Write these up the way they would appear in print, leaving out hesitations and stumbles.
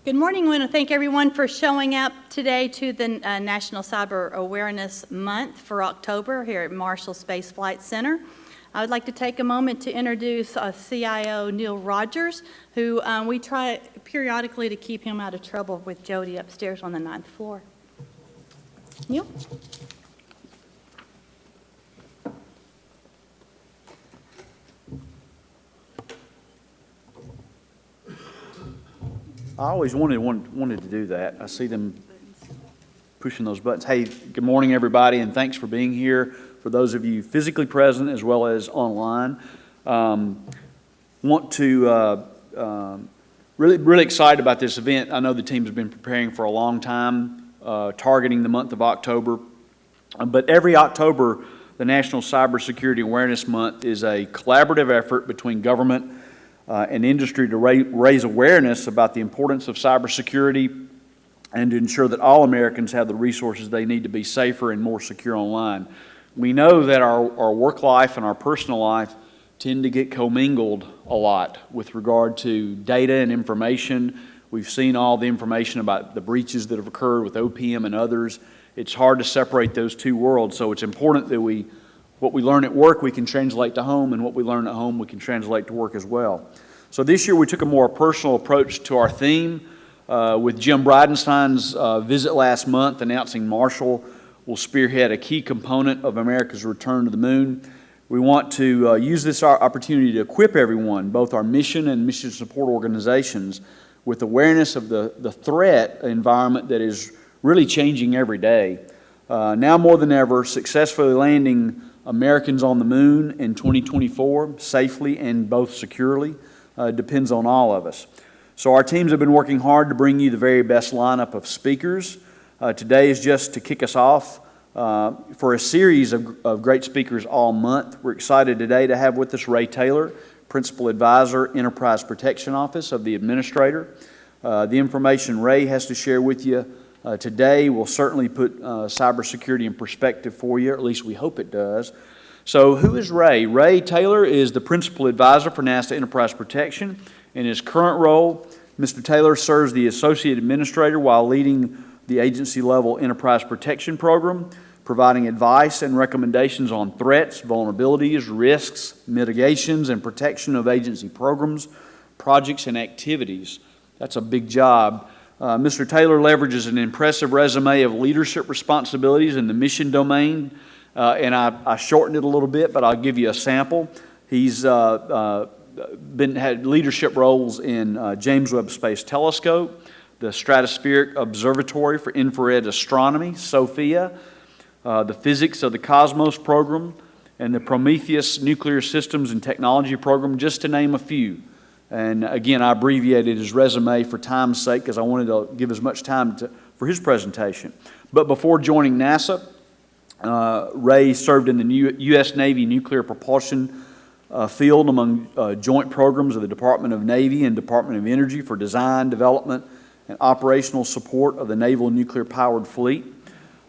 Good morning. I want to thank everyone for showing up today to the National Cyber Awareness Month for October here at Marshall Space Flight Center. I would like to take a moment to introduce CIO Neil Rogers, who we try periodically to keep him out of trouble with Jody upstairs on the 9th floor. Neil? I always wanted to do that. I see them pushing those buttons. Hey, good morning, everybody, and thanks for being here. For those of you physically present as well as online, want to really excited about this event. I know the team has been preparing for a long time, targeting the month of October. But every October, the National CyberSecurity Awareness Month is a collaborative effort between government and industry to raise awareness about the importance of cybersecurity and to ensure that all Americans have the resources they need to be safer and more secure online. We know that our work life and our personal life tend to get commingled a lot with regard to data and information. We've seen all the information about the breaches that have occurred with OPM and others. It's hard to separate those two worlds, so it's important that what we learn at work we can translate to home, and what we learn at home we can translate to work as well. So this year we took a more personal approach to our theme with Jim Bridenstine's visit last month announcing Marshall will spearhead a key component of America's return to the moon. We want to use this opportunity to equip everyone, both our mission and mission support organizations, with awareness of the threat environment that is really changing every day. Now more than ever, successfully landing Americans on the moon in 2024 safely and both securely depends on all of us. So our teams have been working hard to bring you the very best lineup of speakers. Today is just to kick us off for a series of great speakers all month. We're excited today to have with us Ray Taylor, Principal Advisor, Enterprise Protection Office of the Administrator. The information Ray has to share with you today will certainly put cybersecurity in perspective for you, or at least we hope it does. So who is Ray? Ray Taylor is the Principal Advisor for NASA Enterprise Protection. In his current role, Mr. Taylor serves the Associate Administrator while leading the agency-level Enterprise Protection Program, providing advice and recommendations on threats, vulnerabilities, risks, mitigations, and protection of agency programs, projects, and activities. That's a big job. Mr. Taylor leverages an impressive resume of leadership responsibilities in the mission domain, and I shortened it a little bit, but I'll give you a sample. He's had leadership roles in James Webb Space Telescope, the Stratospheric Observatory for Infrared Astronomy, SOFIA, the Physics of the Cosmos program, and the Prometheus Nuclear Systems and Technology program, just to name a few. And again, I abbreviated his resume for time's sake because I wanted to give as much time for his presentation. But before joining NASA, Ray served in the U.S. Navy nuclear propulsion field among joint programs of the Department of Navy and Department of Energy for design, development, and operational support of the naval nuclear-powered fleet.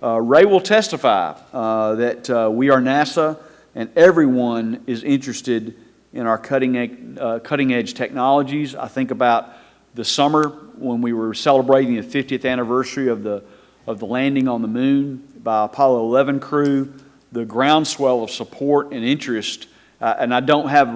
Ray will testify that we are NASA and everyone is interested in our cutting-edge technologies. I think about the summer when we were celebrating the 50th anniversary of the landing on the moon by Apollo 11 crew, the groundswell of support and interest, and I don't have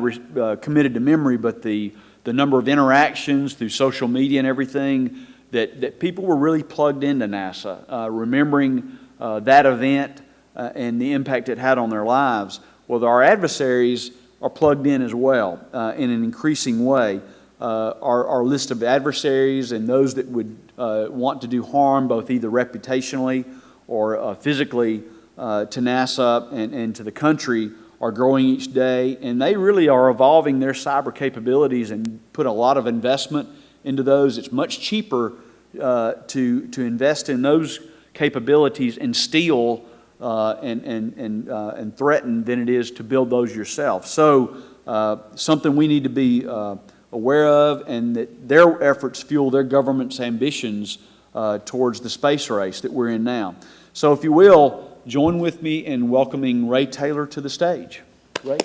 committed to memory, but the number of interactions through social media and everything that people were really plugged into NASA, remembering that event and the impact it had on their lives. Well, our adversaries are plugged in as well in an increasing way. Our list of adversaries and those that would want to do harm, both either reputationally or physically, to NASA and to the country, are growing each day, and they really are evolving their cyber capabilities and put a lot of investment into those. It's much cheaper to invest in those capabilities and steal and threaten than it is to build those yourself. So something we need to be aware of, and that their efforts fuel their government's ambitions towards the space race that we're in now. So if you will, join with me in welcoming Ray Taylor to the stage. Ray?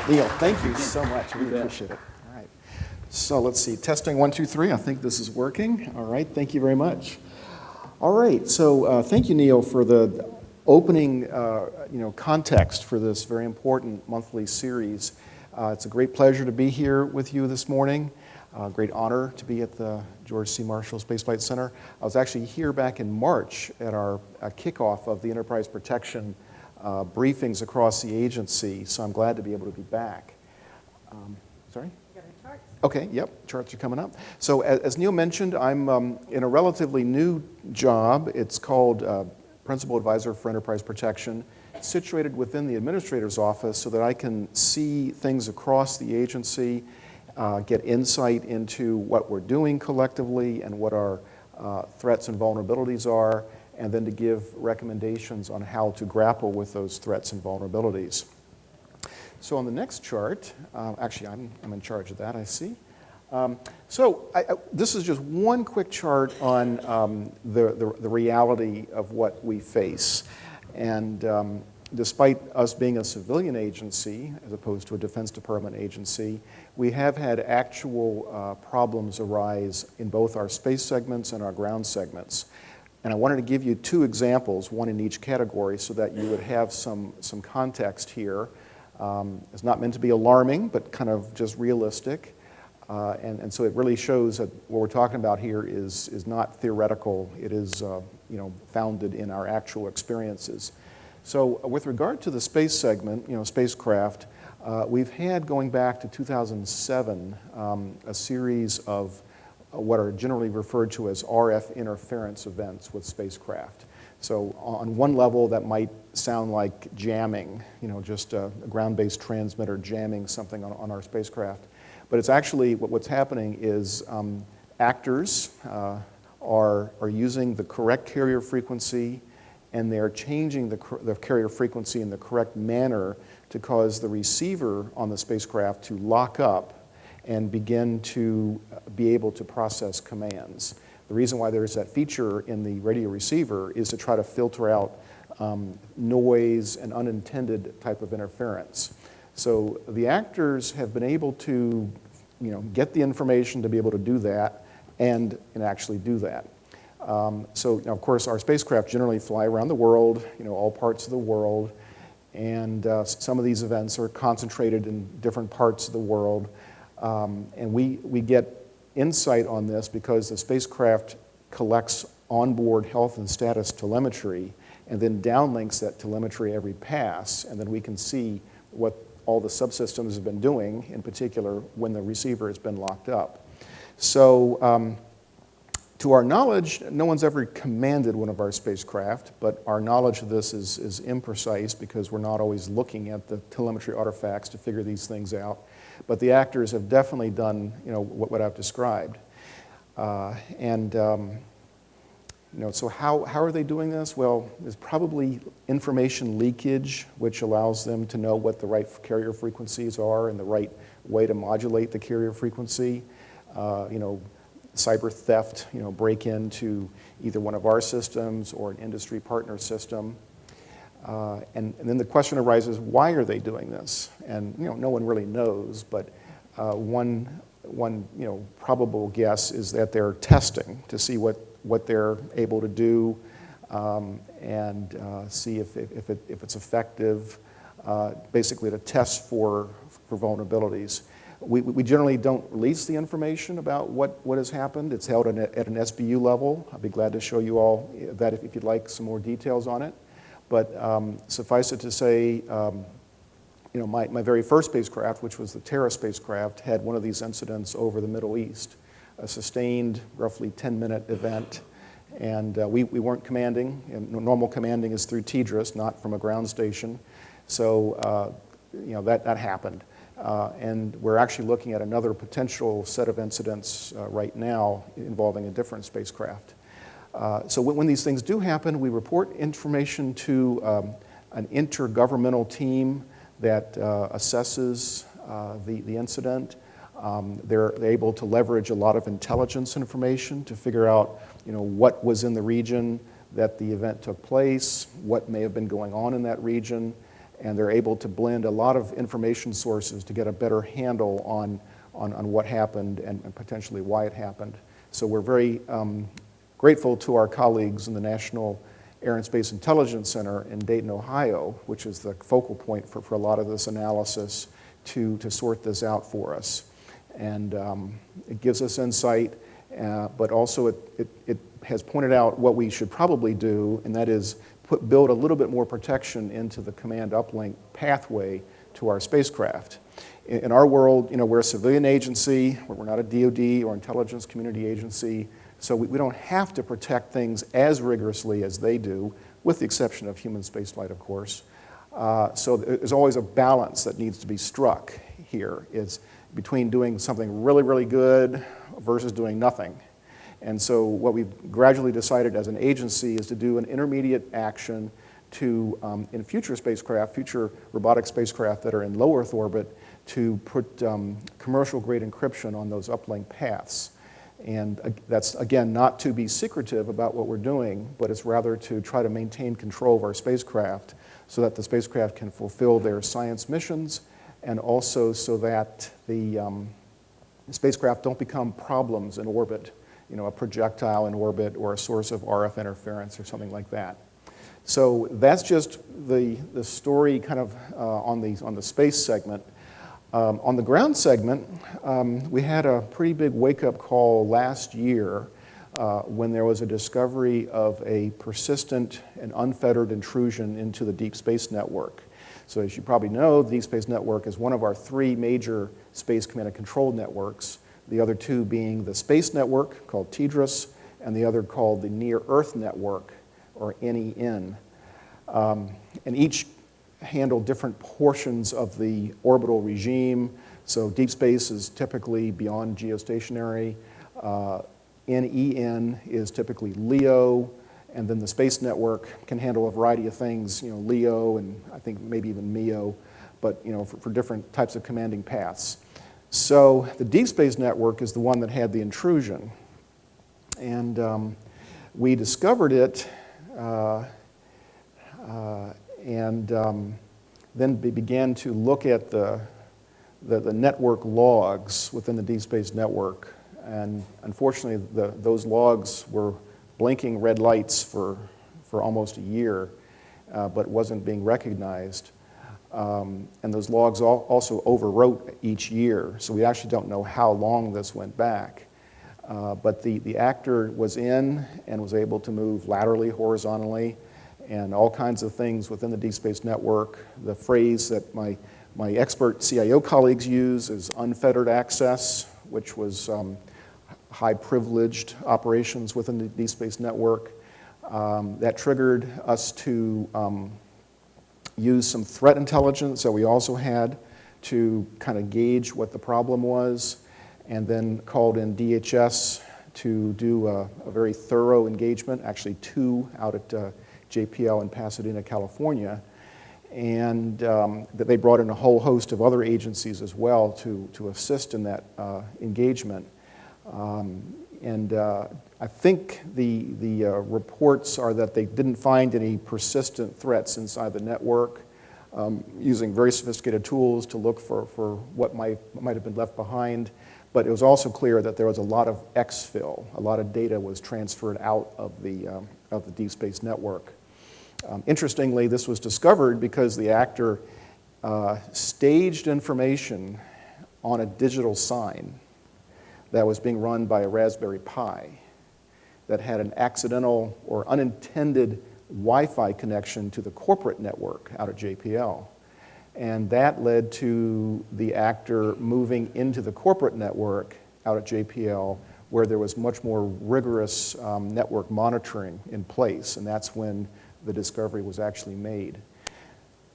Neil, thank you so much. We appreciate it. All right. So let's see, testing 1, 2, 3. I think this is working. All right, thank you very much. All right, so thank you, Neil, for the opening context for this very important monthly series. It's a great pleasure to be here with you this morning. Great honor to be at the George C. Marshall Space Flight Center. I was actually here back in March at our kickoff of the enterprise protection briefings across the agency, so I'm glad to be able to be back. Sorry? Okay, yep, charts are coming up. So as Neil mentioned, I'm in a relatively new job. It's called Principal Advisor for Enterprise Protection. It's situated within the administrator's office so that I can see things across the agency, get insight into what we're doing collectively and what our threats and vulnerabilities are, and then to give recommendations on how to grapple with those threats and vulnerabilities. So on the next chart, actually I'm in charge of that, I see. This is just one quick chart on the reality of what we face. And despite us being a civilian agency, as opposed to a Defense Department agency, we have had actual problems arise in both our space segments and our ground segments. And I wanted to give you two examples, one in each category, so that you would have some context here. It's not meant to be alarming, but kind of just realistic. And so it really shows that what we're talking about here is not theoretical. It is founded in our actual experiences. So with regard to the space segment, spacecraft, we've had, going back to 2007, a series of what are generally referred to as RF interference events with spacecraft. So on one level, that might sound like jamming, just a ground-based transmitter jamming something on our spacecraft. But it's actually, what's happening is actors are using the correct carrier frequency, and they're changing the carrier frequency in the correct manner to cause the receiver on the spacecraft to lock up and begin to be able to process commands. The reason why there's that feature in the radio receiver is to try to filter out noise and unintended type of interference. So the actors have been able to, get the information to be able to do that and actually do that. So of course, our spacecraft generally fly around the world, all parts of the world, and some of these events are concentrated in different parts of the world. And we get insight on this because the spacecraft collects onboard health and status telemetry and then downlinks that telemetry every pass, and then we can see what all the subsystems have been doing, in particular when the receiver has been locked up. So to our knowledge, no one's ever commanded one of our spacecraft, but our knowledge of this is imprecise because we're not always looking at the telemetry artifacts to figure these things out. But the actors have definitely done, what I've described. So how are they doing this? Well, there's probably information leakage, which allows them to know what the right carrier frequencies are and the right way to modulate the carrier frequency. Cyber theft, break into either one of our systems or an industry partner system. And then the question arises, why are they doing this? And no one really knows, but one probable guess is that they're testing to see what they're able to do and see if it's effective, basically to test for vulnerabilities. We generally don't release the information about what has happened. It's held at an SBU level. I'll be glad to show you all that if you'd like some more details on it. But suffice it to say, my very first spacecraft, which was the Terra spacecraft, had one of these incidents over the Middle East, a sustained, roughly 10-minute event. And we weren't commanding. And normal commanding is through TDRS, not from a ground station. So, that happened. And we're actually looking at another potential set of incidents right now involving a different spacecraft. So when these things do happen, we report information to an intergovernmental team that assesses the incident. They're able to leverage a lot of intelligence information to figure out, what was in the region that the event took place, what may have been going on in that region, and they're able to blend a lot of information sources to get a better handle on what happened and potentially why it happened. So we're very grateful to our colleagues in the National Air and Space Intelligence Center in Dayton, Ohio, which is the focal point for a lot of this analysis, to sort this out for us. And it gives us insight, but also it has pointed out what we should probably do, and that is build a little bit more protection into the command uplink pathway to our spacecraft. In our world, we're a civilian agency, we're not a DoD or intelligence community agency, so we don't have to protect things as rigorously as they do, with the exception of human spaceflight, of course. So there's always a balance that needs to be struck here. It's between doing something really, really good versus doing nothing. And so what we've gradually decided as an agency is to do an intermediate action to, in future spacecraft, future robotic spacecraft that are in low Earth orbit, to put commercial-grade encryption on those uplink paths. And that's, again, not to be secretive about what we're doing, but it's rather to try to maintain control of our spacecraft so that the spacecraft can fulfill their science missions, and also so that the spacecraft don't become problems in orbit, a projectile in orbit or a source of RF interference or something like that. So that's just the story kind of on the space segment. On the ground segment, we had a pretty big wake-up call last year when there was a discovery of a persistent and unfettered intrusion into the Deep Space Network. So as you probably know, the Deep Space Network is one of our 3 major space command and control networks, the other 2 being the Space Network, called TDRS, and the other called the Near Earth Network, or NEN. And each handle different portions of the orbital regime. So deep space is typically beyond geostationary. NEN is typically LEO, and then the Space Network can handle a variety of things, LEO and I think maybe even MEO, but for different types of commanding paths. So the Deep Space Network is the one that had the intrusion, and we discovered it, and then we began to look at the network logs within the Deep Space Network. And unfortunately, those logs were blinking red lights for almost a year, but wasn't being recognized. And those logs also overwrote each year, so we actually don't know how long this went back. But the actor was in and was able to move laterally, horizontally, and all kinds of things within the Deep Space Network. The phrase that my expert CIO colleagues use is unfettered access, which was high-privileged operations within the Deep Space Network. That triggered us to use some threat intelligence that we also had to kind of gauge what the problem was, and then called in DHS to do a very thorough engagement, actually 2 out at JPL in Pasadena, California, and that they brought in a whole host of other agencies as well to assist in that engagement. I think the reports are that they didn't find any persistent threats inside the network, using very sophisticated tools to look for what might have been left behind. But it was also clear that there was a lot of exfil. A lot of data was transferred out of the Deep Space Network. Interestingly, this was discovered because the actor staged information on a digital sign that was being run by a Raspberry Pi that had an accidental or unintended Wi-Fi connection to the corporate network out at JPL. And that led to the actor moving into the corporate network out at JPL, where there was much more rigorous network monitoring in place, and that's when the discovery was actually made.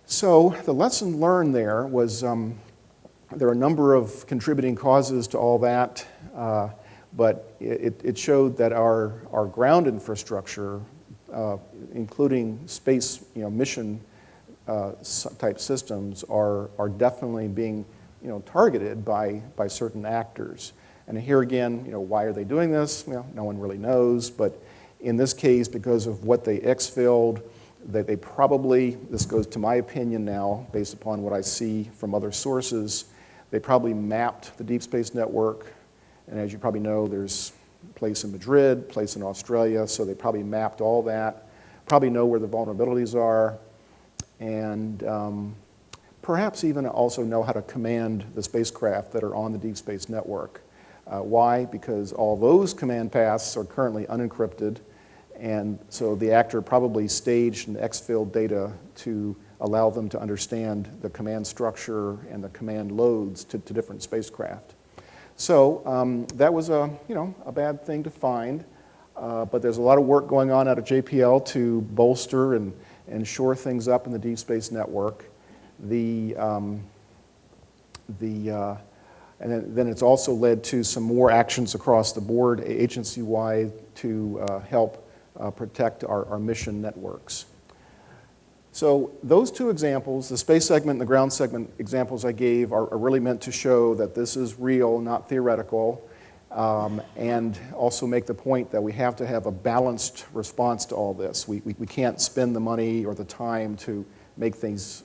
So the lesson learned there was there are a number of contributing causes to all that, but it showed that our ground infrastructure, including space mission type systems, are definitely being targeted by certain actors. And here again, why are they doing this? Well, no one really knows, but in this case, because of what they exfilled, that they probably, this goes to my opinion now, based upon what I see from other sources, They probably mapped the Deep Space Network, and as you probably know, there's a place in Madrid, a place in Australia, so they probably mapped all that, probably know where the vulnerabilities are, and perhaps even also know how to command the spacecraft that are on the Deep Space Network. Why? Because all those command paths are currently unencrypted, and so the actor probably staged and exfilled data to allow them to understand the command structure and the command loads to different spacecraft. So that was a bad thing to find, but there's a lot of work going on out of JPL to bolster and shore things up in the Deep Space Network. And then it's also led to some more actions across the board, agency-wide, to help protect our mission networks. So those two examples, the space segment and the ground segment examples I gave, are really meant to show that this is real, not theoretical, and also make the point that we have to have a balanced response to all this. We can't spend the money or the time to make things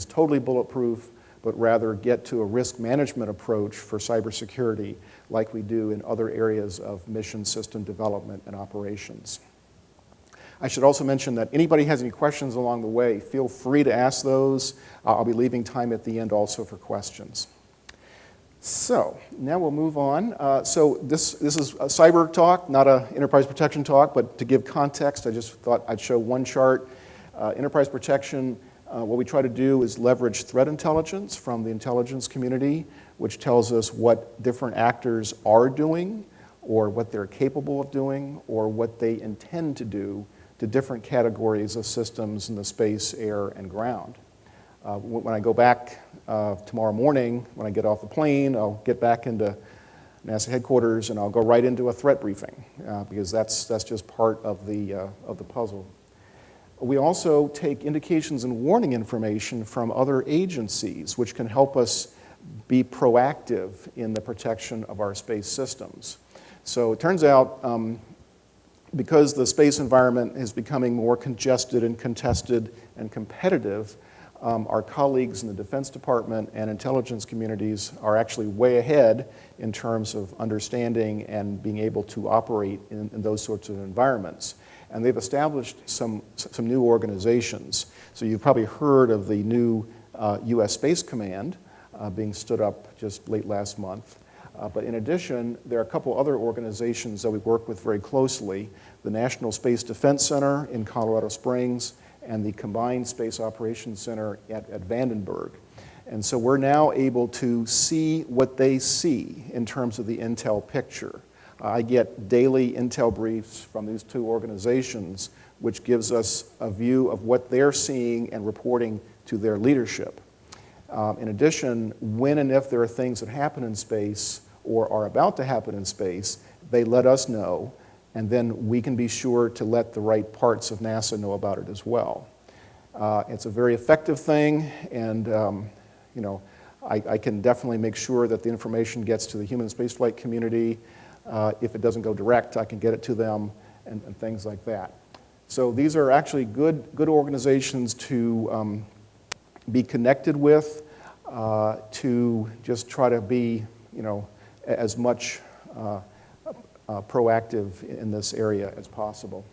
totally bulletproof, but rather get to a risk management approach for cybersecurity like we do in other areas of mission system development and operations. I should also mention that anybody has any questions along the way, feel free to ask those. I'll be leaving time at the end also for questions. So now we'll move on. So this is a cyber talk, not an enterprise protection talk, but to give context, I just thought I'd show one chart. Enterprise protection, what we try to do is leverage threat intelligence from the intelligence community, which tells us what different actors are doing, or what they're capable of doing, or what they intend to do to different categories of systems in the space, air, and ground. When I go back tomorrow morning, when I get off the plane, I'll get back into NASA headquarters and I'll go right into a threat briefing because that's just part of the puzzle. We also take indications and warning information from other agencies, which can help us be proactive in the protection of our space systems. So it turns out, because the space environment is becoming more congested and contested and competitive, our colleagues in the Defense Department and intelligence communities are actually way ahead in terms of understanding and being able to operate in those sorts of environments. And they've established some new organizations. So you've probably heard of the new U.S. Space Command being stood up just late last month. But in addition, there are a couple other organizations that we work with very closely, the National Space Defense Center in Colorado Springs and the Combined Space Operations Center at Vandenberg. And so we're now able to see what they see in terms of the intel picture. I get daily intel briefs from these two organizations, which gives us a view of what they're seeing and reporting to their leadership. In addition, when and if there are things that happen in space or are about to happen in space, they let us know, and then we can be sure to let the right parts of NASA know about it as well. It's a very effective thing, and I can definitely make sure that the information gets to the human spaceflight community. If it doesn't go direct, I can get it to them, and things like that. So these are actually good organizations to be connected with, to just try to be, as much proactive in this area as possible.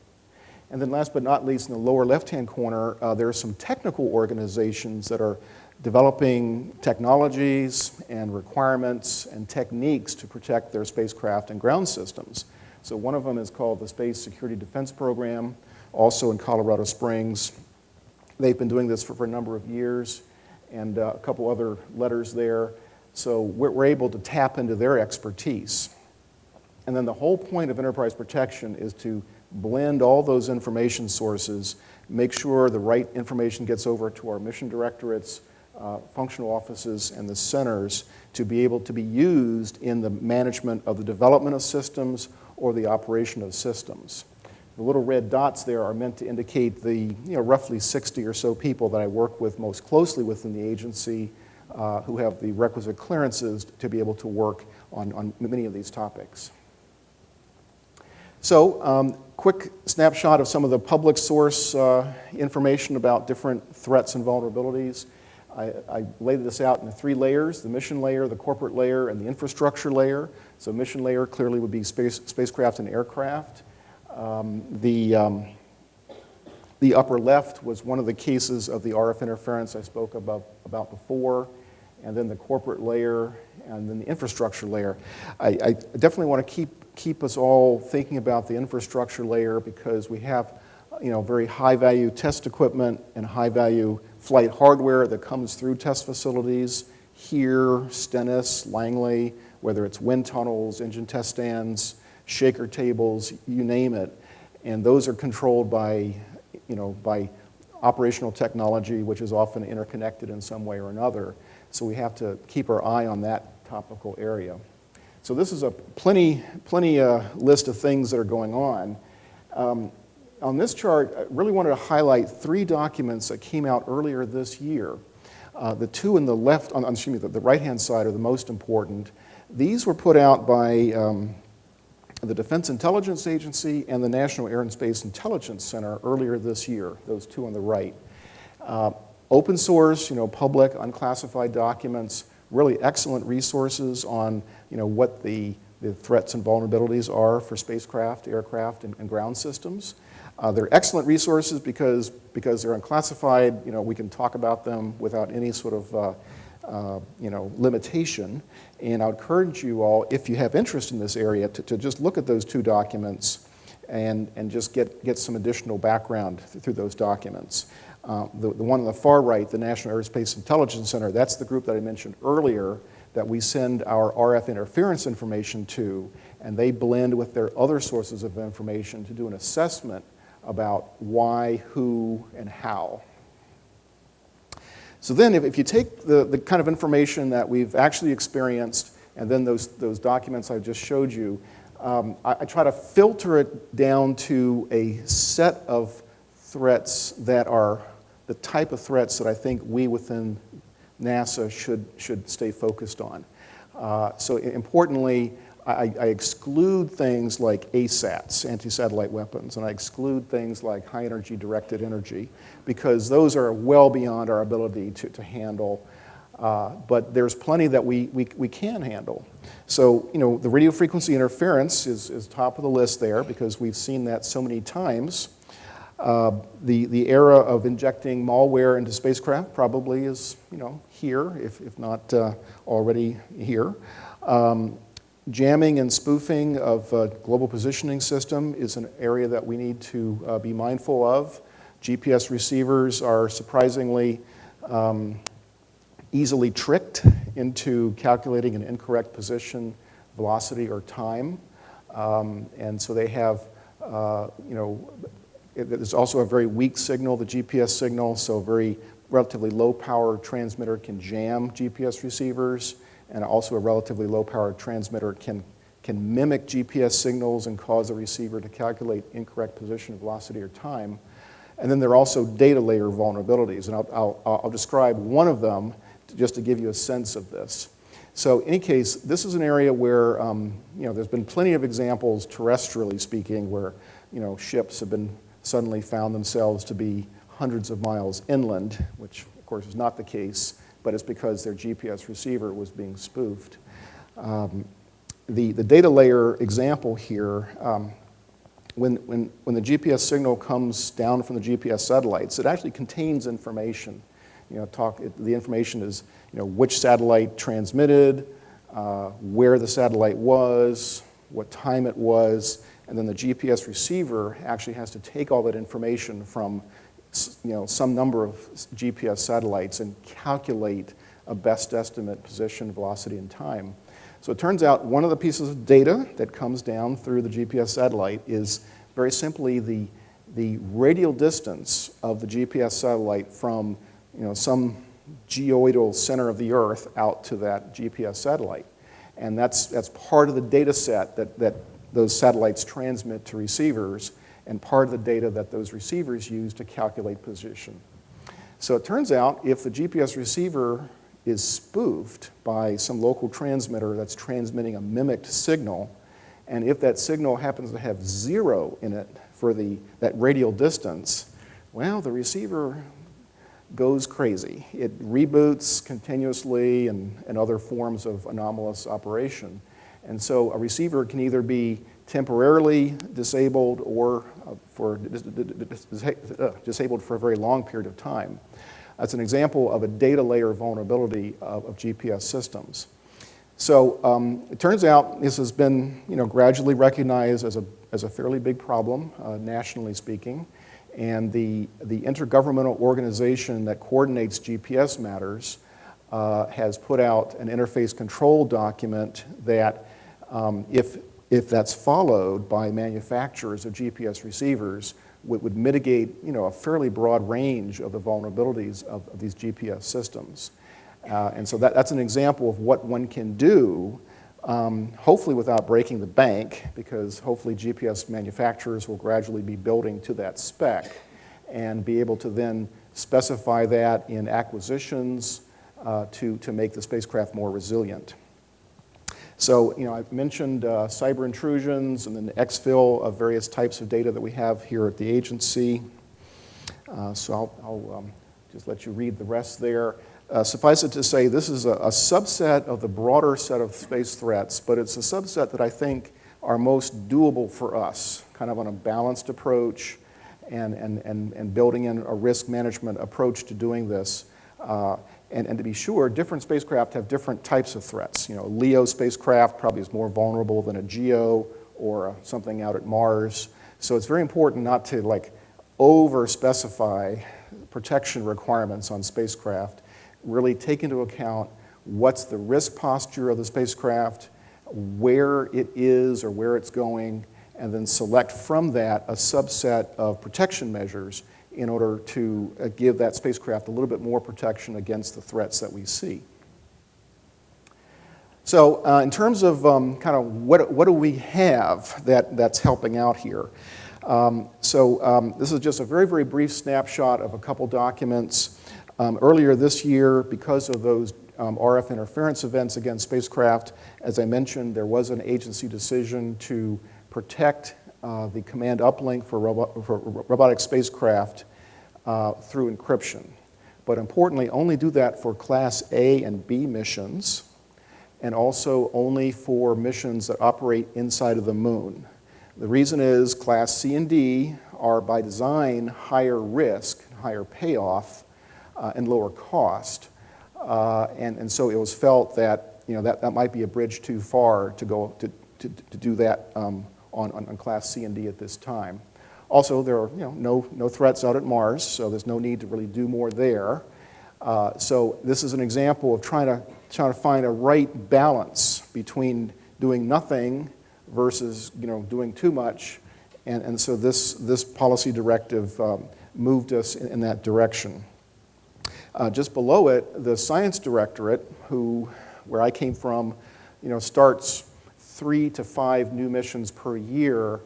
And then last but not least, in the lower left-hand corner, there are some technical organizations that are developing technologies and requirements and techniques to protect their spacecraft and ground systems. So one of them is called the Space Security Defense Program, also in Colorado Springs. They've been doing this for a number of years, and a couple other letters there. So we're able to tap into their expertise. And then the whole point of enterprise protection is to blend all those information sources, make sure the right information gets over to our mission directorates, functional offices, and the centers to be able to be used in the management of the development of systems or the operation of systems. The little red dots there are meant to indicate the roughly 60 or so people that I work with most closely within the agency who have the requisite clearances to be able to work on many of these topics. So, quick snapshot of some of the public source information about different threats and vulnerabilities. I laid this out in 3 layers: the mission layer, the corporate layer, and the infrastructure layer. So mission layer clearly would be spacecraft and aircraft. The upper left was one of the cases of the RF interference I spoke about before, and then the corporate layer, and then the infrastructure layer. I definitely want to keep us all thinking about the infrastructure layer, because we have, very high-value test equipment and high-value flight hardware that comes through test facilities here, Stennis, Langley, whether it's wind tunnels, engine test stands, shaker tables, you name it. And those are controlled by operational technology, which is often interconnected in some way or another. So we have to keep our eye on that topical area. So this is a plenty list of things that are going on. On this chart, I really wanted to highlight 3 documents that came out earlier this year. The 2 on the left, the right-hand side are the most important. These were put out by the Defense Intelligence Agency and the National Air and Space Intelligence Center earlier this year, those 2 on the right. Open source, public, unclassified documents, really excellent resources on, what the threats and vulnerabilities are for spacecraft, aircraft, and ground systems. They're excellent resources because they're unclassified. We can talk about them without any sort of limitation. And I would encourage you all, if you have interest in this area, to just look at those 2 documents and just get some additional background through those documents. The one on the far right, the National Aerospace Intelligence Center, that's the group that I mentioned earlier that we send our RF interference information to, and they blend with their other sources of information to do an assessment about why, who, and how. So then if you take the kind of information that we've actually experienced, and then those documents I just showed you, I try to filter it down to a set of threats that are the type of threats that I think we within NASA should stay focused on. So importantly, I exclude things like ASATs, anti-satellite weapons, and I exclude things like high-energy directed energy, because those are well beyond our ability to handle. But there's plenty that we can handle. So, the radio frequency interference is top of the list there, because we've seen that so many times. The era of injecting malware into spacecraft probably is, here, if not already here. Jamming and spoofing of global positioning system is an area that we need to be mindful of. GPS receivers are surprisingly easily tricked into calculating an incorrect position, velocity, or time. And so they have, there's also a very weak signal, the GPS signal, so a very relatively low power transmitter can jam GPS receivers, and also a relatively low power transmitter can mimic GPS signals and cause the receiver to calculate incorrect position, velocity, or time. And then there are also data layer vulnerabilities, and I'll describe one of them just to give you a sense of this. So in any case, this is an area where there's been plenty of examples, terrestrially speaking, where ships have been suddenly found themselves to be hundreds of miles inland, which of course is not the case, but it's because their GPS receiver was being spoofed. The data layer example here, when the GPS signal comes down from the GPS satellites, it actually contains information. The information is which satellite transmitted, where the satellite was, what time it was, and then the GPS receiver actually has to take all that information from some number of GPS satellites and calculate a best estimate position, velocity, and time. So it turns out one of the pieces of data that comes down through the GPS satellite is very simply the radial distance of the GPS satellite from some geoidal center of the Earth out to that GPS satellite. And that's part of the data set that those satellites transmit to receivers, and part of the data that those receivers use to calculate position. So it turns out if the GPS receiver is spoofed by some local transmitter that's transmitting a mimicked signal, and if that signal happens to have 0 in it for that radial distance, well, the receiver goes crazy. It reboots continuously and other forms of anomalous operation. And so a receiver can either be temporarily disabled or disabled for a very long period of time. That's an example of a data layer vulnerability of GPS systems. So it turns out this has been gradually recognized as a fairly big problem, nationally speaking. And the intergovernmental organization that coordinates GPS matters has put out an interface control document that if that's followed by manufacturers of GPS receivers, would mitigate a fairly broad range of the vulnerabilities of these GPS systems. And so that's an example of what one can do, hopefully without breaking the bank, because hopefully GPS manufacturers will gradually be building to that spec and be able to then specify that in acquisitions to make the spacecraft more resilient. So, I've mentioned cyber intrusions and then the exfil of various types of data that we have here at the agency. So I'll just let you read the rest there. Suffice it to say, this is a subset of the broader set of space threats, but it's a subset that I think are most doable for us, kind of on a balanced approach and building in a risk management approach to doing this. And to be sure, different spacecraft have different types of threats. A LEO spacecraft probably is more vulnerable than a GEO or something out at Mars. So it's very important not to over-specify protection requirements on spacecraft. Really take into account what's the risk posture of the spacecraft, where it is or where it's going, and then select from that a subset of protection measures in order to give that spacecraft a little bit more protection against the threats that we see. So in terms of kind of what do we have that's helping out here? This is just a very, very brief snapshot of a couple documents. Earlier this year, because of those RF interference events against spacecraft, as I mentioned, there was an agency decision to protect the command uplink for robotic spacecraft through encryption. But importantly, only do that for Class A and B missions, and also only for missions that operate inside of the moon. The reason is Class C and D are by design higher risk, higher payoff, and lower cost. And so it was felt that that might be a bridge too far to go to do that on Class C and D at this time. Also, there are no threats out at Mars, so there's no need to really do more there. So this is an example of trying to find a right balance between doing nothing versus doing too much, and so this policy directive moved us in that direction. Just below it, the Science Directorate, where I came from, starts 3 to 5 new missions per year.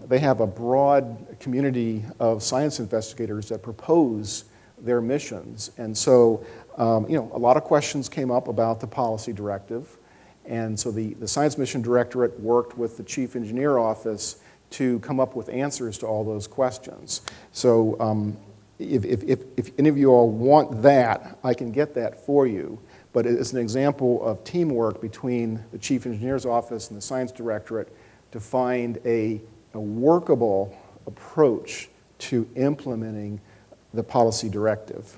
They have a broad community of science investigators that propose their missions, and so a lot of questions came up about the policy directive, and so the Science Mission Directorate worked with the Chief Engineer Office to come up with answers to all those questions. So if any of you all want that, I can get that for you. But it's an example of teamwork between the Chief Engineer's Office and the Science Directorate to find a workable approach to implementing the policy directive.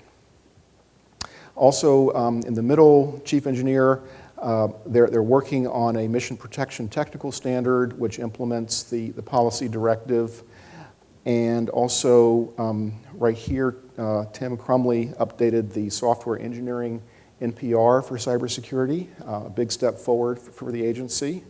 Also, in the middle, Chief Engineer, they're working on a mission protection technical standard which implements the policy directive. And also, right here, Tim Crumley updated the software engineering NPR for cybersecurity, a big step forward for the agency.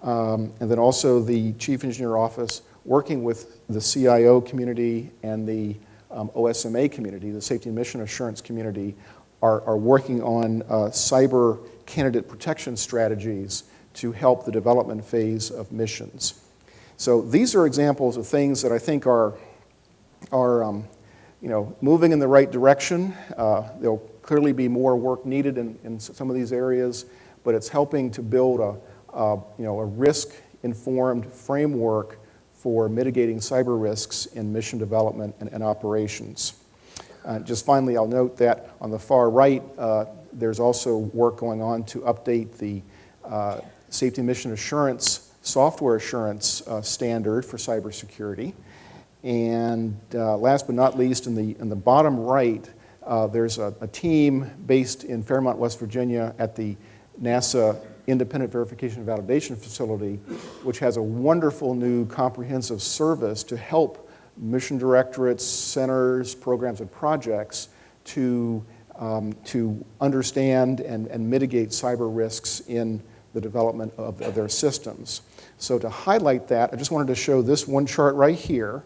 And then also the Chief Engineer Office, working with the CIO community and the OSMA community, the Safety and Mission Assurance community, are working on cyber candidate protection strategies to help the development phase of missions. So these are examples of things that I think are moving in the right direction. There'll clearly be more work needed in some of these areas, but it's helping to build a risk-informed framework for mitigating cyber risks in mission development and operations. Just finally, I'll note that on the far right, there's also work going on to update the safety mission assurance, software assurance standard for cybersecurity. And last but not least, in the bottom right, there's a team based in Fairmont, West Virginia at the NASA Independent Verification and Validation Facility, which has a wonderful new comprehensive service to help mission directorates, centers, programs, and projects to understand and mitigate cyber risks in the development of their systems. So to highlight that, I just wanted to show this one chart right here.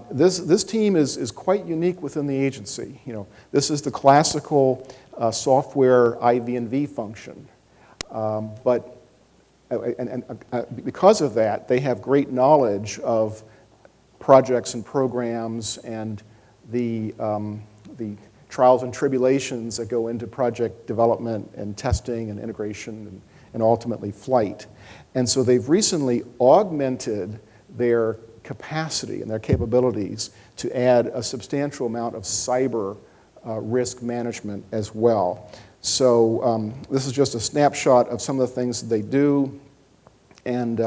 This team is quite unique within the agency. You know, this is the classical software IV&V function. But because of that, they have great knowledge of projects and programs and the trials and tribulations that go into project development and testing and integration and ultimately flight. And so they've recently augmented their capacity and their capabilities to add a substantial amount of cyber risk management as well. So this is just a snapshot of some of the things that they do, and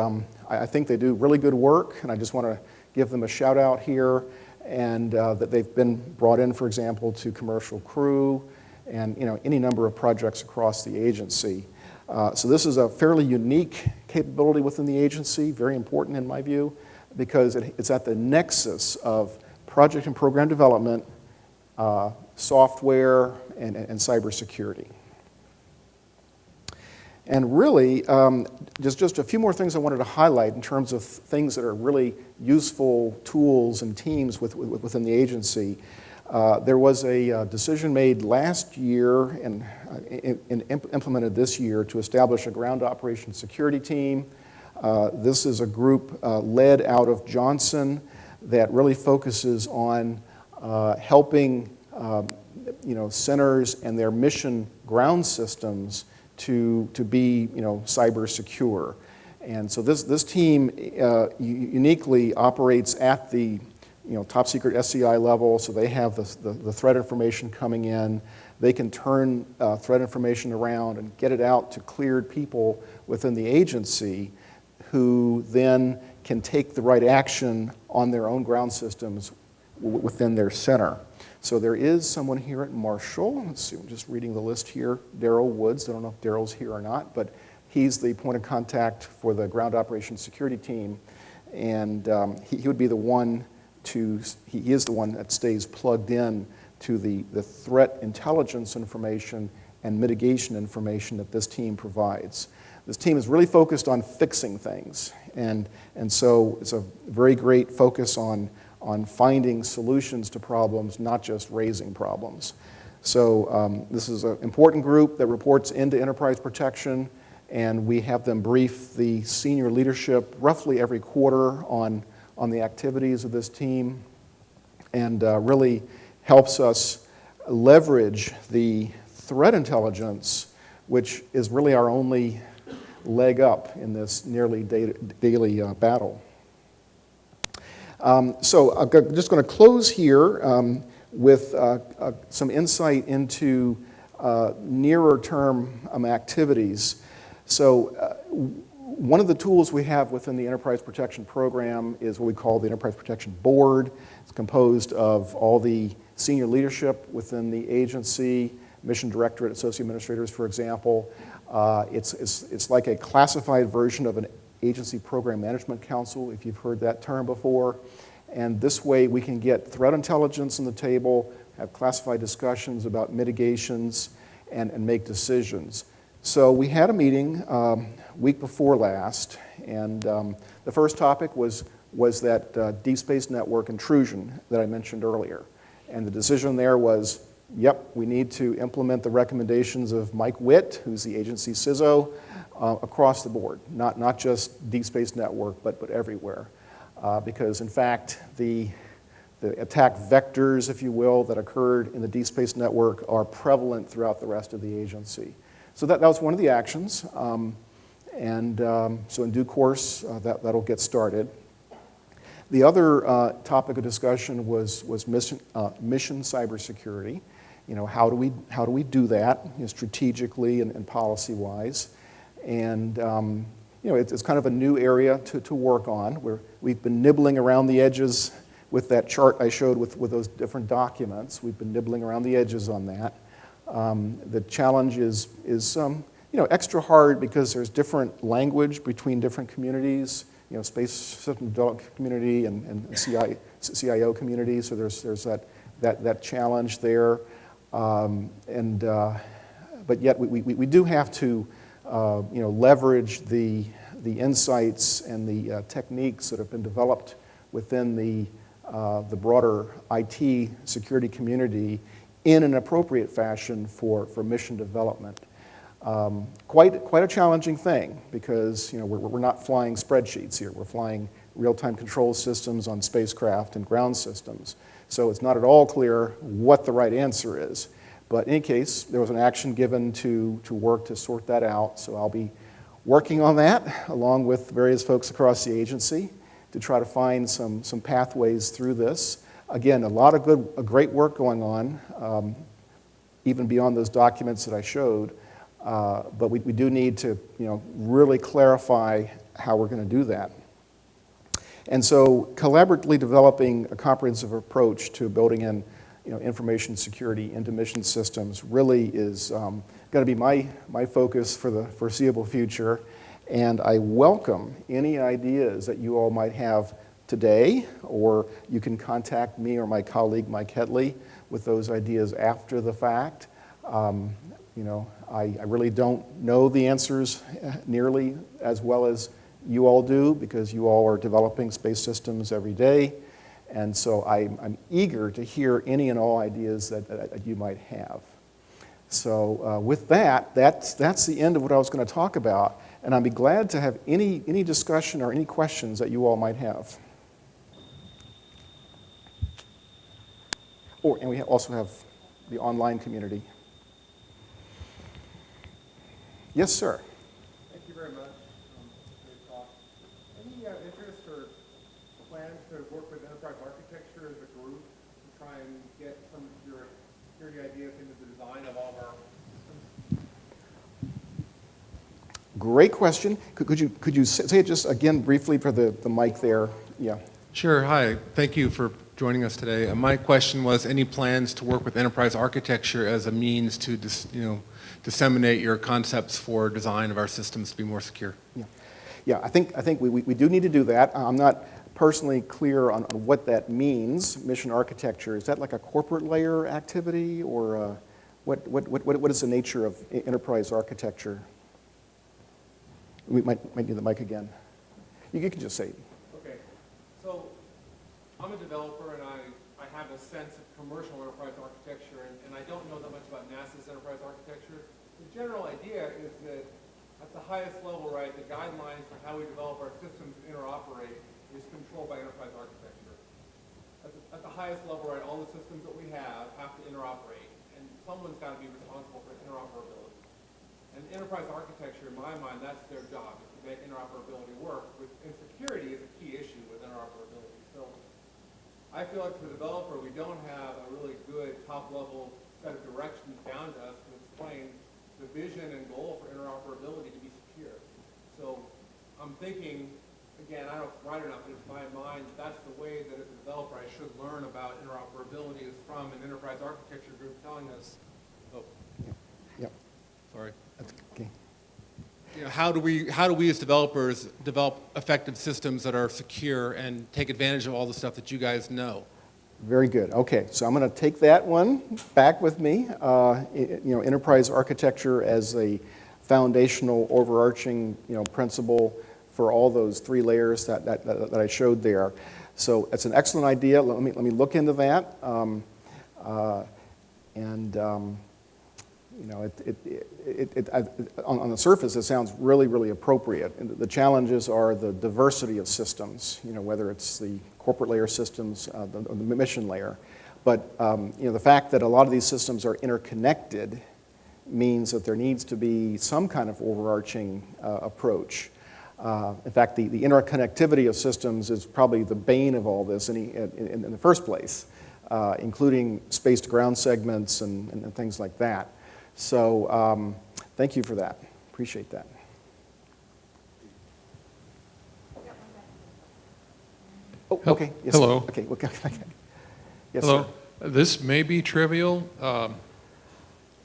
I think they do really good work, and I just want to give them a shout out here, and that they've been brought in, for example, to commercial crew and any number of projects across the agency. So this is a fairly unique capability within the agency, very important in my view, because it's at the nexus of project and program development, software, and cybersecurity. And really, just a few more things I wanted to highlight in terms of things that are really useful tools and teams within the agency. There was a decision made last year and implemented this year to establish a ground operations security team. This is a group led out of Johnson that really focuses on helping centers and their mission ground systems to be cyber secure. And so this team uniquely operates at the top secret SCI level, so they have the threat information coming in. They can turn threat information around and get it out to cleared people within the agency who then can take the right action on their own ground systems within their center. So there is someone here at Marshall. Let's see, I'm just reading the list here. Daryl Woods, I don't know if Daryl's here or not, but he's the point of contact for the ground operations security team. And he would be the one he is the one that stays plugged in to the threat intelligence information and mitigation information that this team provides. This team is really focused on fixing things. And so it's a very great focus on finding solutions to problems, not just raising problems. So this is an important group that reports into enterprise protection, and we have them brief the senior leadership roughly every quarter on the activities of this team, and really helps us leverage the threat intelligence, which is really our only leg up in this nearly daily battle. So I'm just going to close here with some insight into nearer term activities. So one of the tools we have within the Enterprise Protection Program is what we call the Enterprise Protection Board. It's composed of all the senior leadership within the agency, mission directorate, associate administrators, for example. It's like a classified version of an agency program management council, if you've heard that term before. And this way we can get threat intelligence on the table, have classified discussions about mitigations, and make decisions. So we had a meeting week before last, and the first topic was that deep space network intrusion that I mentioned earlier. And the decision there was, yep, we need to implement the recommendations of Mike Witt, who's the agency CISO, across the board, not just deep space network, but everywhere. Because in fact, the attack vectors, if you will, that occurred in the deep space network are prevalent throughout the rest of the agency. So that was one of the actions, so in due course, that'll get started. The other topic of discussion was mission cybersecurity. You know, how do we do that, you know, strategically and policy-wise? And you know, it's kind of a new area to work on. We've been nibbling around the edges with that chart I showed with those different documents. We've been nibbling around the edges on that. The challenge is you know, extra hard because there's different language between different communities. You know, space system development community and CIO community. So there's that challenge there. But yet we do have to you know, leverage the insights and the techniques that have been developed within the broader IT security community in an appropriate fashion for mission development. Quite a challenging thing because, you know, we're not flying spreadsheets here. We're flying real-time control systems on spacecraft and ground systems. So it's not at all clear what the right answer is. But in any case, there was an action given to work to sort that out. So I'll be working on that along with various folks across the agency to try to find some pathways through this. Again, a lot of great work going on, even beyond those documents that I showed. But we do need to, you know, really clarify how we're going to do that. And so collaboratively developing a comprehensive approach to building in, you know, information security into mission systems really is going to be my focus for the foreseeable future. And I welcome any ideas that you all might have today, or you can contact me or my colleague Mike Hetley with those ideas after the fact. You know, I really don't know the answers nearly as well as you all do because you all are developing space systems every day. And so I'm eager to hear any and all ideas that you might have. So with that's the end of what I was going to talk about. And I'd be glad to have any discussion or any questions that you all might have. Oh, and we also have the online community. Yes, sir. Thank you very much. Great talk. Any interest or plans to work with enterprise architecture as a group to try and get some of your security ideas into the design of all of our systems? Great question. Could you say it just again briefly for the mic there? Yeah. Sure. Hi. Thank you for joining us today. My question was, any plans to work with enterprise architecture as a means to disseminate your concepts for design of our systems to be more secure? Yeah. I think we do need to do that. I'm not personally clear on what that means. Mission architecture, is that like a corporate layer activity, or what is the nature of enterprise architecture? We might need the mic again. You can just say it. Okay. So I'm a developer, and I have a sense of commercial enterprise architecture, and I don't know that much about NASA's enterprise architecture. The general idea is that at the highest level, right, the guidelines for how we develop our systems and interoperate is controlled by enterprise architecture. At the highest level, right, all the systems that we have to interoperate, and someone's got to be responsible for interoperability. And enterprise architecture, in my mind, that's their job, is to make interoperability work, and security is a key issue with interoperability. So I feel like for the developer, we don't have a really good top-level set of directions down to us to explain the vision and goal for interoperability to be secure. So I'm thinking, again, I don't write enough, but it's my mind, that's the way that as a developer I should learn about interoperability is from an enterprise architecture group telling us, sorry. That's okay. You know, how do we as developers develop effective systems that are secure and take advantage of all the stuff that you guys know? Very good. Okay, so I'm going to take that one back with me. You know, enterprise architecture as a foundational, overarching, you know, principle for all those three layers that I showed there. So it's an excellent idea. Let me look into that. You know, on the surface, it sounds really, really appropriate. And the challenges are the diversity of systems, you know, whether it's the corporate layer systems, the mission layer. But, you know, the fact that a lot of these systems are interconnected means that there needs to be some kind of overarching approach. In fact, the interconnectivity of systems is probably the bane of all this in the first place, including space-to-ground segments and things like that. So thank you for that. Appreciate that. Oh, okay. Yes, Hello. sir. Okay. Okay. Yes, Hello. sir. This may be trivial.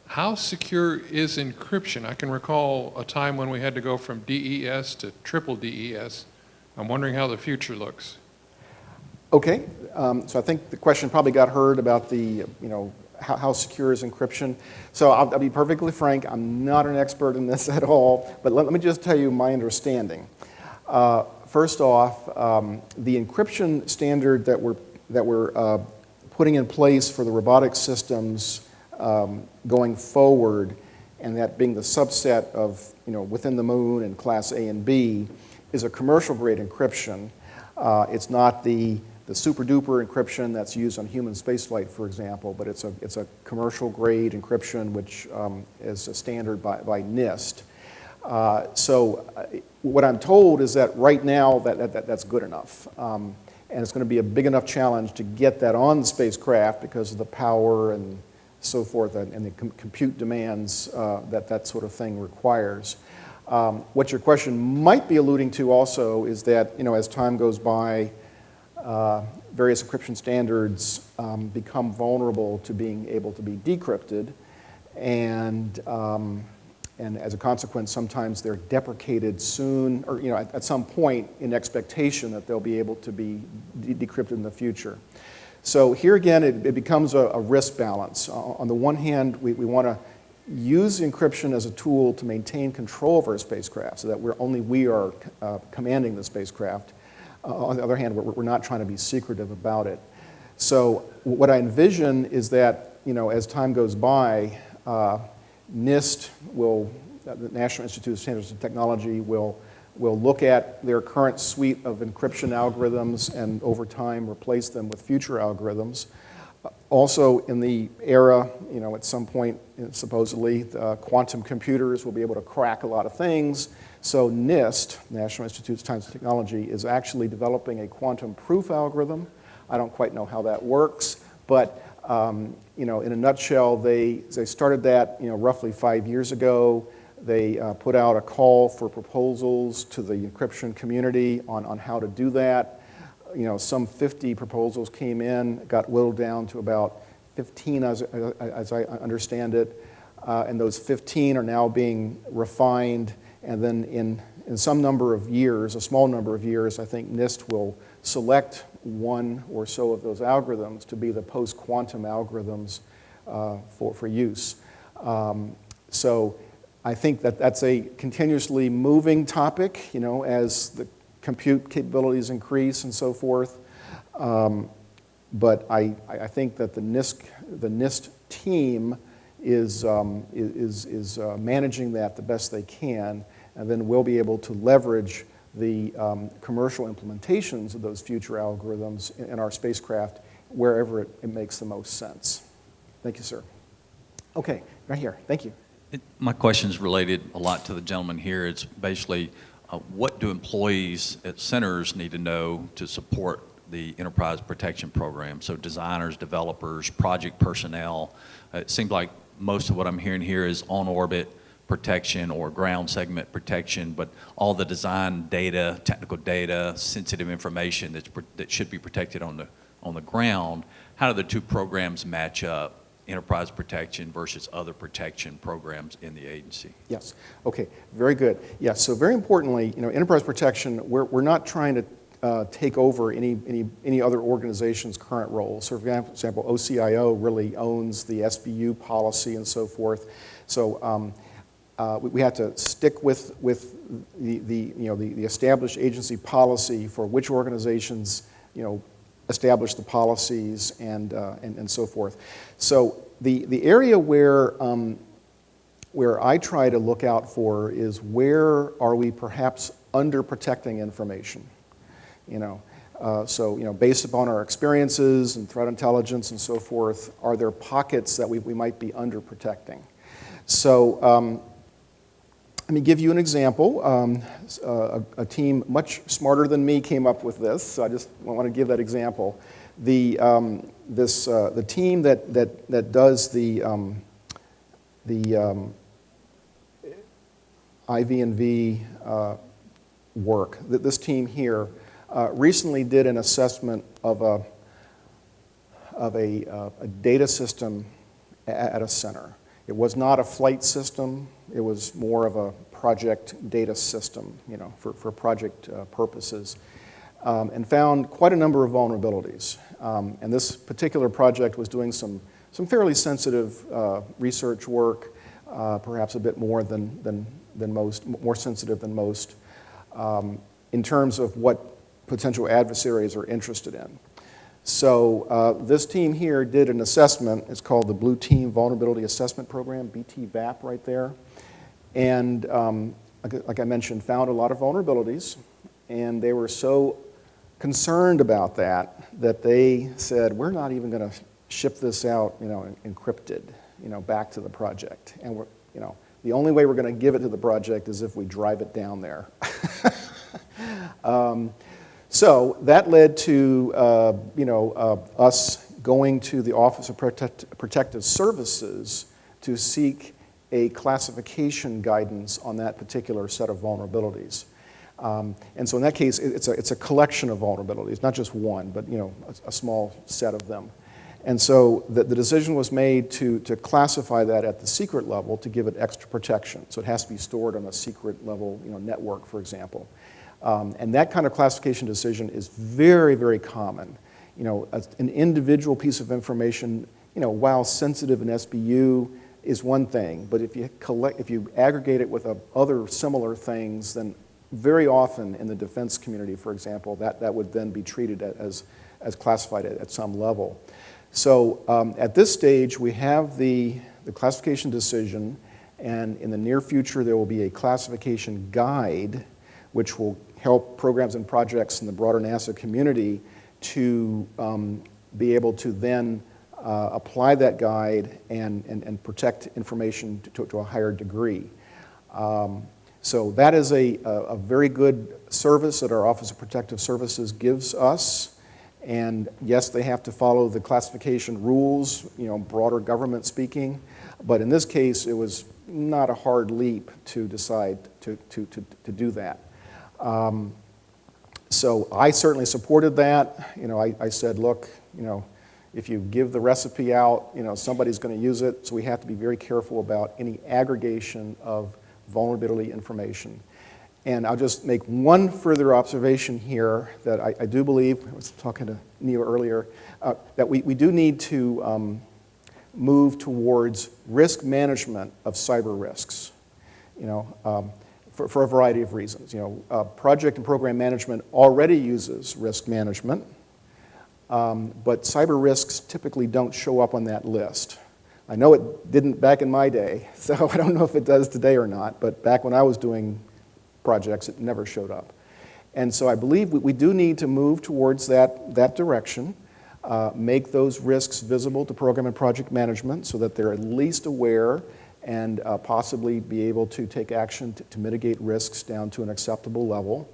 How secure is encryption? I can recall a time when we had to go from DES to triple DES. I'm wondering how the future looks. Okay. So I think the question probably got heard about the, how secure is encryption. So I'll be perfectly frank. I'm not an expert in this at all, but let me just tell you my understanding. First off, the encryption standard that we're putting in place for the robotic systems going forward, and that being the subset of, within the Moon and Class A and B, is a commercial-grade encryption. It's not the super-duper encryption that's used on human spaceflight, for example, but it's a commercial-grade encryption, which is a standard by NIST. So what I'm told is that right now that's good enough. And it's going to be a big enough challenge to get that on the spacecraft because of the power and so forth and the compute demands that sort of thing requires. What your question might be alluding to also is that, as time goes by, various encryption standards become vulnerable to being able to be decrypted, and as a consequence, sometimes they're deprecated soon, or at some point in expectation that they'll be able to be decrypted in the future. So here again, it becomes a risk balance. On the one hand, we want to use encryption as a tool to maintain control of our spacecraft so that we are commanding the spacecraft. On the other hand, we're not trying to be secretive about it. So what I envision is that, as time goes by, NIST the National Institute of Standards and Technology, will look at their current suite of encryption algorithms and over time replace them with future algorithms. Also in the era, at some point, supposedly, quantum computers will be able to crack a lot of things. So NIST, National Institute of Science and Technology, is actually developing a quantum proof algorithm. I don't quite know how that works, but in a nutshell, they started that roughly 5 years ago. They put out a call for proposals to the encryption community on how to do that. Some 50 proposals came in, got whittled down to about 15 as I understand it, and those 15 are now being refined, and then in some number of years, a small number of years, I think NIST will select one or so of those algorithms to be the post-quantum algorithms for use. So I think that's a continuously moving topic, as the compute capabilities increase and so forth. But I think that the NIST team is managing that the best they can, and then we'll be able to leverage the commercial implementations of those future algorithms in our spacecraft wherever it makes the most sense. Thank you, sir. Okay, right here. Thank you. My question is related a lot to the gentleman here. It's basically, what do employees at centers need to know to support the enterprise protection program? So designers, developers, project personnel. It seems like most of what I'm hearing here is on-orbit protection or ground segment protection, but all the design data, technical data, sensitive information that should be protected on the ground. How do the two programs match up? Enterprise protection versus other protection programs in the agency? Yes. Okay. Very good. Yes. So very importantly, enterprise protection. We're not trying to take over any other organization's current role. So, for example, OCIO really owns the SBU policy and so forth. So we have to stick with the established agency policy for which organizations establish the policies and so forth. So the area where I try to look out for is where are we perhaps under protecting information, So based upon our experiences and threat intelligence and so forth, are there pockets that we might be under protecting? So Let me give you an example. A team much smarter than me came up with this, so I just want to give that example. The team that does the IV&V work, this team here, recently did an assessment of a data system at a center. It was not a flight system. It was more of a project data system, for project purposes, and found quite a number of vulnerabilities. And this particular project was doing some fairly sensitive research work, perhaps a bit more than most, more sensitive than most, in terms of what potential adversaries are interested in. So this team here did an assessment. It's called the Blue Team Vulnerability Assessment Program, BTVAP right there. And like I mentioned, found a lot of vulnerabilities. And they were so concerned about that they said, we're not even going to ship this out, encrypted, back to the project. And we're, the only way we're going to give it to the project is if we drive it down there. So that led to, us going to the Office of Protective Services to seek a classification guidance on that particular set of vulnerabilities. And so in that case, it's a collection of vulnerabilities, not just one, but a small set of them. And so the decision was made to classify that at the secret level to give it extra protection. So it has to be stored on a secret level network, for example. And that kind of classification decision is very, very common. An individual piece of information, while sensitive in SBU, is one thing, but if you aggregate it with other similar things, then very often in the defense community, for example, that would then be treated as classified at some level. So at this stage, we have the classification decision, and in the near future, there will be a classification guide, which will help programs and projects in the broader NASA community to be able to then apply that guide and protect information to a higher degree. So that is a very good service that our Office of Protective Services gives us. And yes, they have to follow the classification rules, broader government speaking. But in this case, it was not a hard leap to decide to do that. So I certainly supported that. I said, look, if you give the recipe out, somebody's going to use it. So we have to be very careful about any aggregation of vulnerability information. And I'll just make one further observation here that I do believe, I was talking to Neo earlier, that we do need to move towards risk management of cyber risks, for a variety of reasons. Project and program management already uses risk management, but cyber risks typically don't show up on that list. I know it didn't back in my day, so I don't know if it does today or not, but back when I was doing projects, it never showed up. And so I believe we do need to move towards that direction, make those risks visible to program and project management so that they're at least aware and possibly be able to take action to mitigate risks down to an acceptable level.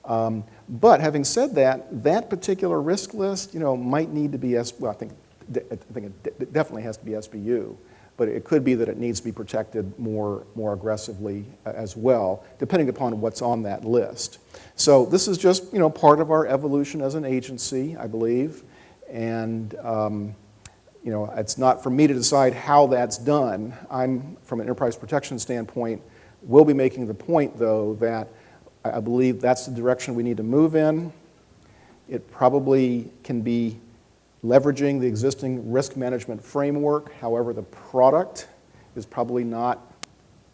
But having said that, that particular risk list, might need to be, I think it definitely has to be SBU, but it could be that it needs to be protected more aggressively as well, depending upon what's on that list. So this is just, part of our evolution as an agency, I believe, and it's not for me to decide how that's done. I'm, from an enterprise protection standpoint, will be making the point, though, that I believe that's the direction we need to move in. It probably can be leveraging the existing risk management framework. However, the product is probably not,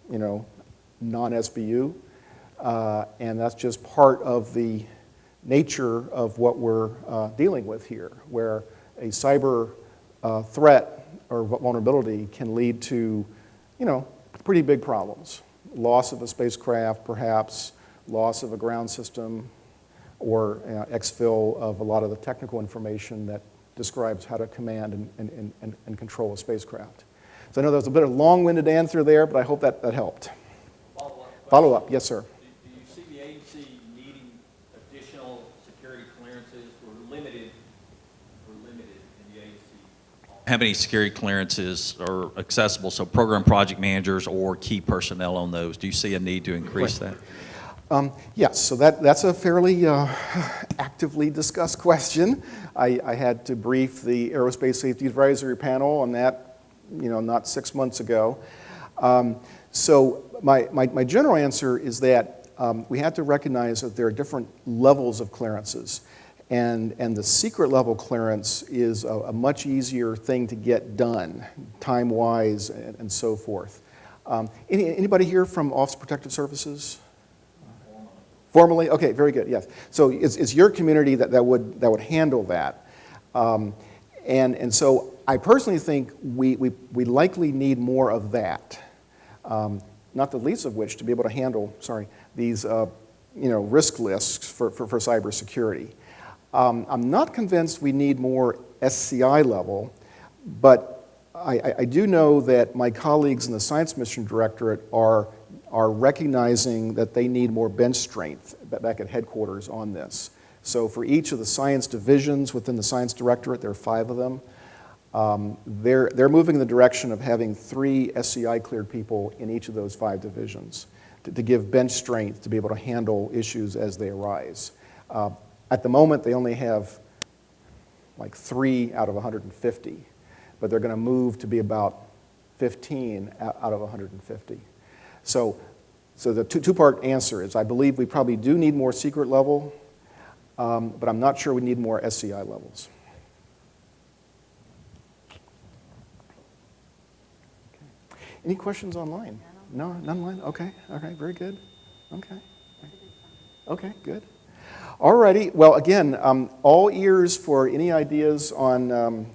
non-SBU. And that's just part of the nature of what we're dealing with here, where a cyber threat or vulnerability can lead to, pretty big problems. Loss of a spacecraft, perhaps, loss of a ground system, or exfil of a lot of the technical information that describes how to command and control a spacecraft. So I know that was a bit of a long-winded answer there, but I hope that helped. Follow-up, yes, sir. Do you see the agency needing additional security clearances or limited in the agency? How many security clearances are accessible, so program project managers or key personnel on those? Do you see a need to increase that? Yes, so that's a fairly actively discussed question. I had to brief the Aerospace Safety Advisory Panel on that, not 6 months ago. So my general answer is that we have to recognize that there are different levels of clearances. And the secret level clearance is a much easier thing to get done, time-wise and so forth. Anybody here from Office of Protective Services? Formally? Okay, very good, yes. So it's your community that would handle that. And so I personally think we likely need more of that. Not the least of which to be able to handle, these risk lists for cybersecurity. I'm not convinced we need more SCI level, but I do know that my colleagues in the Science Mission Directorate are recognizing that they need more bench strength back at headquarters on this. So for each of the science divisions within the Science Directorate, there are 5 of them, they're moving in the direction of having 3 SCI cleared people in each of those 5 divisions to give bench strength to be able to handle issues as they arise. At the moment, they only have like 3 out of 150, but they're going to move to be about 15 out of 150. So the two-part answer is I believe we probably do need more secret level, but I'm not sure we need more SCI levels. Okay. Any questions online? No, none online? Okay, all right, very good. Okay, good. All righty, well, again, all ears for any ideas on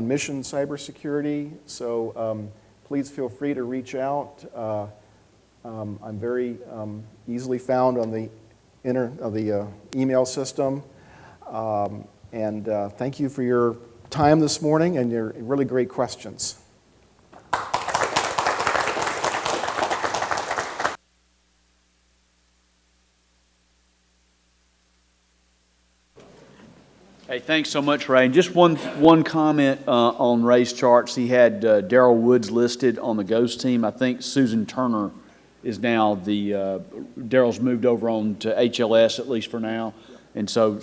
mission cybersecurity, so please feel free to reach out. I'm very easily found on the email system. And thank you for your time this morning and your really great questions. Hey, thanks so much, Ray. And just one comment on Ray's charts. He had Darrell Woods listed on the Ghost team. I think Susan Turner is now Darrell's moved over on to HLS, at least for now. And so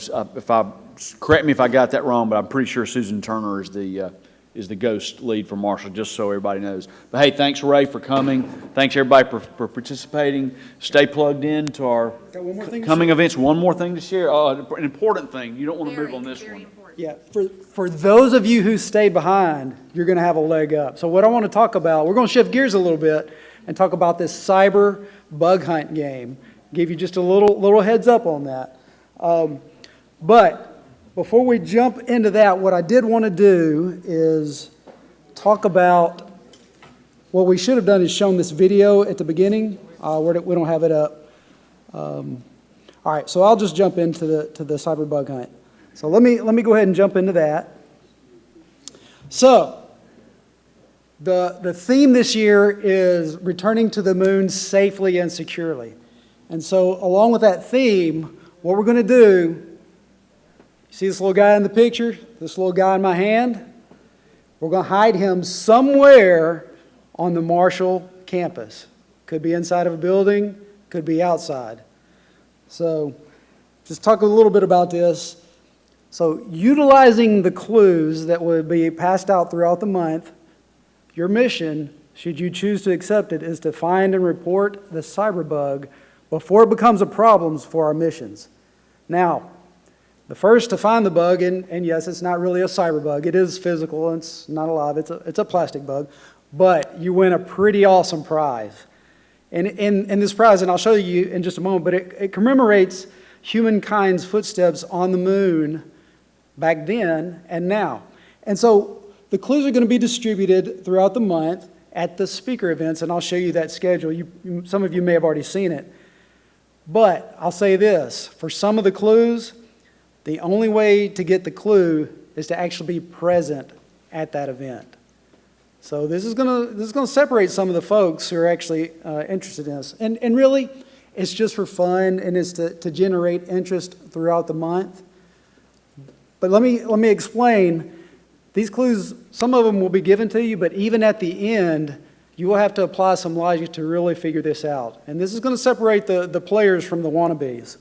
correct me if I got that wrong, but I'm pretty sure Susan Turner is the Ghost lead for Marshall, just so everybody knows. But hey, thanks, Ray, for coming. Thanks, everybody, for participating. Stay plugged in to our coming events. One more thing to share, an important thing. You don't want to move on this one. Yeah, for those of you who stay behind, you're going to have a leg up. So what I want to talk about, we're going to shift gears a little bit and talk about this cyber bug hunt game. Give you just a little heads up on that. But before we jump into that, what I did want to do is talk about what we should have done is shown this video at the beginning. We don't have it up. All right, so I'll just jump into the cyber bug hunt. So let me go ahead and jump into that. So the theme this year is returning to the moon safely and securely. And so along with that theme, what we're going to do, you see this little guy in the picture, this little guy in my hand? We're going to hide him somewhere on the Marshall campus. Could be inside of a building, could be outside. So just talk a little bit about this. So utilizing the clues that would be passed out throughout the month, your mission, should you choose to accept it, is to find and report the cyber bug before it becomes a problem for our missions. Now, the first to find the bug, and yes, it's not really a cyber bug. It is physical, and it's not alive. It's a plastic bug. But you win a pretty awesome prize. And in this prize, and I'll show you in just a moment, but it commemorates humankind's footsteps on the moon back then and now. And so the clues are going to be distributed throughout the month at the speaker events, and I'll show you that schedule. Some of you may have already seen it. But I'll say this, for some of the clues, the only way to get the clue is to actually be present at that event. So this is gonna separate some of the folks who are actually interested in this. And really, it's just for fun, and it's to generate interest throughout the month. But let me explain. These clues, some of them will be given to you, but even at the end, you will have to apply some logic to really figure this out. And this is going to separate the players from the wannabes.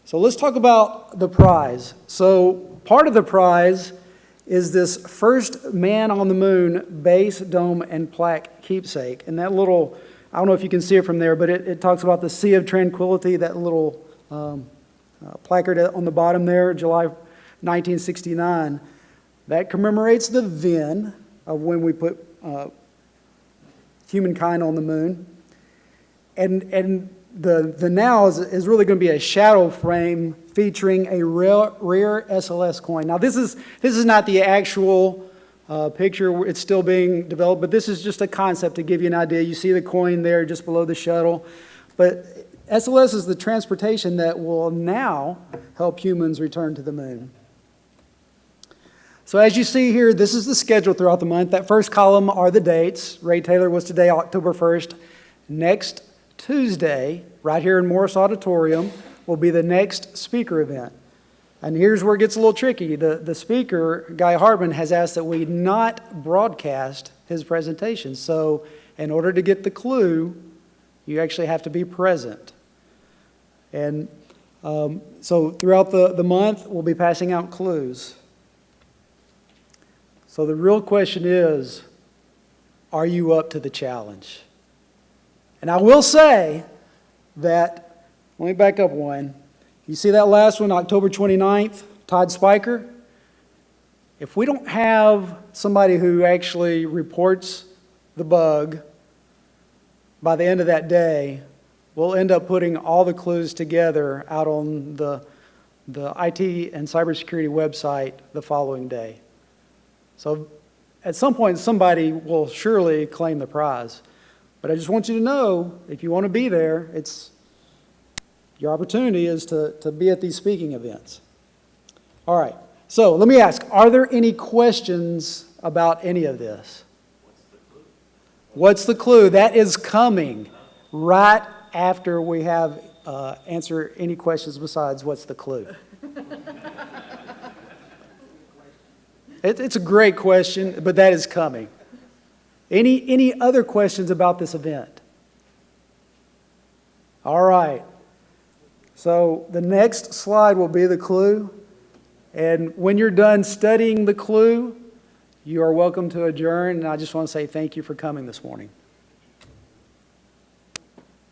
So let's talk about the prize. So part of the prize is this first man on the moon base, dome, and plaque keepsake. And that little, I don't know if you can see it from there, but it talks about the Sea of Tranquility, that little placard on the bottom there, July 1969. That commemorates the then of when we put humankind on the moon. And the now is really going to be a shadow frame featuring a rare SLS coin. Now this is not the actual picture, it's still being developed, but this is just a concept to give you an idea. You see the coin there just below the shuttle. But SLS is the transportation that will now help humans return to the moon. So as you see here, this is the schedule throughout the month. That first column are the dates. Ray Taylor was today, October 1st. Next Tuesday, right here in Morris Auditorium, will be the next speaker event. And here's where it gets a little tricky. The speaker, Guy Hartman, has asked that we not broadcast his presentation. So in order to get the clue, you actually have to be present. And so throughout the month, we'll be passing out clues. So the real question is, are you up to the challenge? And I will say that, let me back up one. You see that last one, October 29th, Todd Spiker? If we don't have somebody who actually reports the bug by the end of that day, we'll end up putting all the clues together out on the IT and cybersecurity website the following day. So at some point, somebody will surely claim the prize. But I just want you to know, if you want to be there, your opportunity is to be at these speaking events. All right, so let me ask, are there any questions about any of this? What's the clue? That is coming right after we have answer any questions besides what's the clue. It's a great question, but that is coming. Any other questions about this event? All right. So the next slide will be the clue. And when you're done studying the clue, you are welcome to adjourn. And I just want to say thank you for coming this morning.